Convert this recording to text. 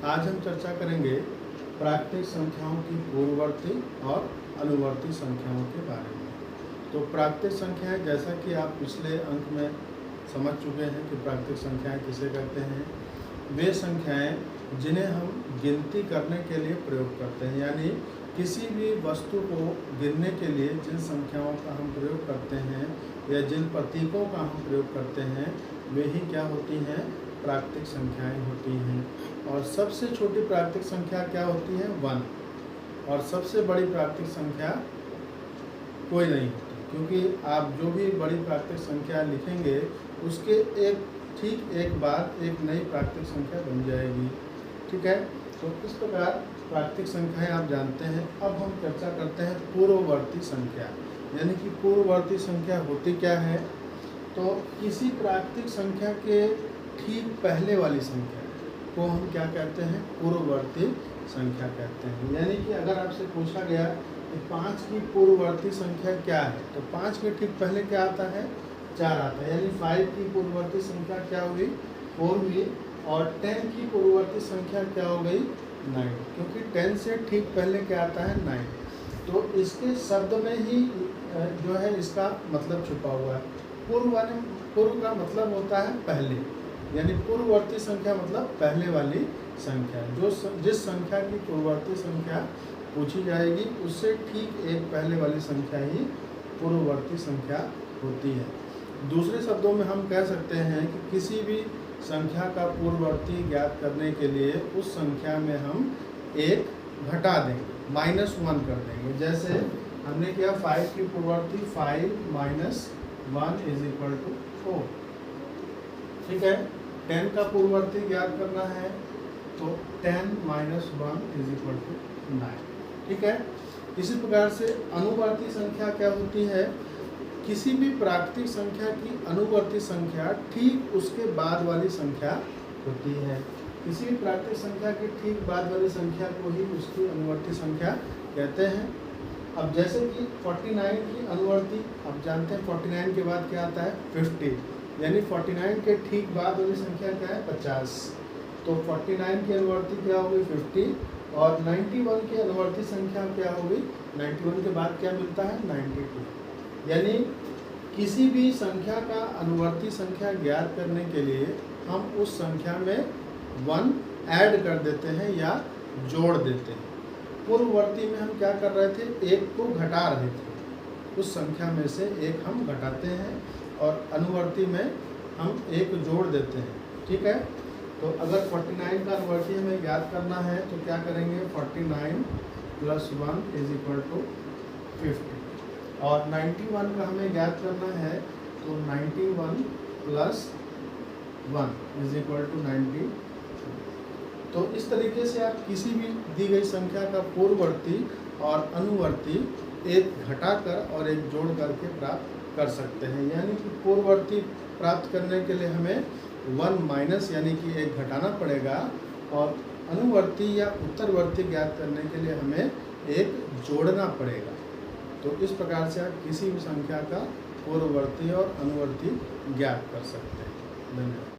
आज हम चर्चा करेंगे प्राकृतिक संख्याओं की पूर्ववर्ती और अनुवर्ती संख्याओं के बारे में। तो प्राकृतिक संख्याएं, जैसा कि आप पिछले अंक में समझ चुके हैं कि प्राकृतिक संख्याएं किसे कहते हैं। वे संख्याएं जिन्हें हम गिनती करने के लिए प्रयोग करते हैं, यानी किसी भी वस्तु को गिनने के लिए जिन संख्याओं का हम प्रयोग करते हैं या जिन प्रतीकों का हम प्रयोग करते हैं, वे ही क्या होती हैं, प्राकृतिक संख्याएं होती हैं। और सबसे छोटी प्राकृतिक संख्या क्या होती है, 1। और सबसे बड़ी प्राकृतिक संख्या कोई नहीं होती, क्योंकि आप जो भी बड़ी प्राकृतिक संख्या लिखेंगे उसके ठीक एक बाद एक नई प्राकृतिक संख्या बन जाएगी। ठीक है, तो इस प्रकार प्राकृतिक संख्याएं आप जानते हैं। अब हम चर्चा करते हैं पूर्ववर्ती संख्या, यानी कि पूर्ववर्ती संख्या होती क्या है। तो किसी प्राकृतिक संख्या के ठीक पहले वाली संख्या को हम क्या कहते हैं, पूर्ववर्ती संख्या कहते हैं। यानी कि अगर आपसे पूछा गया कि 5 की पूर्ववर्ती संख्या क्या है, तो 5 के ठीक पहले क्या आता है, 4 आता है। यानी 5 की पूर्ववर्ती संख्या क्या हुई, 4 हुई। और 10 की पूर्ववर्ती संख्या क्या हो गई, 9, क्योंकि 10 से ठीक पहले क्या आता है, 9। तो इसके शब्द में ही जो है इसका मतलब छुपा हुआ है। पूर्व का मतलब होता है पहले, यानी पूर्ववर्ती संख्या मतलब पहले वाली संख्या। जिस संख्या की पूर्ववर्ती संख्या पूछी जाएगी उससे ठीक एक पहले वाली संख्या ही पूर्ववर्ती संख्या होती है। दूसरे शब्दों में हम कह सकते हैं कि किसी भी संख्या का पूर्ववर्ती ज्ञात करने के लिए उस संख्या में हम एक घटा देंगे, -1 कर देंगे। जैसे हमने किया 5 की पूर्ववर्ती 5 - 1 = 4। ठीक है, 10 का पूर्ववर्ती ज्ञात करना है तो 10 - 1 = 9। ठीक है, इसी प्रकार से अनुवर्ती संख्या क्या होती है, किसी भी प्राकृतिक संख्या की अनुवर्ती संख्या ठीक उसके बाद वाली संख्या होती है। किसी भी प्राकृतिक संख्या के ठीक बाद वाली संख्या को ही उसकी अनुवर्ती संख्या कहते हैं। अब जैसे कि 49 की अनुवर्ती, अब जानते हैं 49 के बाद क्या आता है, 50, यानी 49 के ठीक बाद वाली संख्या क्या है, 50। तो 49 की अनुवर्ती क्या होगी, 50। और 91 की अनुवर्ती संख्या क्या होगी, 91 के बाद क्या मिलता है, 92। यानी किसी भी संख्या का अनुवर्ती संख्या ज्ञात करने के लिए हम उस संख्या में 1 ऐड कर देते हैं या जोड़ देते हैं। पूर्ववर्ती में हम क्या कर रहे थे, एक को घटा रहे थे, उस संख्या में से एक हम घटाते हैं, और अनुवर्ती में हम एक जोड़ देते हैं। ठीक है, तो अगर 49 का अनुवर्ती हमें ज्ञात करना है तो क्या करेंगे, 49 + 1 = 50। और 91 का हमें ज्ञात करना है तो 91 + 1 = 92। तो इस तरीके से आप किसी भी दी गई संख्या का पूर्ववर्ती और अनुवर्ती एक घटाकर और एक जोड़ करके प्राप्त कर सकते हैं। यानी कि पूर्ववर्ती प्राप्त करने के लिए हमें 1- यानी कि एक घटाना पड़ेगा, और अनुवर्ती या उत्तरवर्ती ज्ञात करने के लिए हमें एक जोड़ना पड़ेगा। तो इस प्रकार से आप किसी भी संख्या का पूर्ववर्ती और अनुवर्ती ज्ञात कर सकते हैं। धन्यवाद।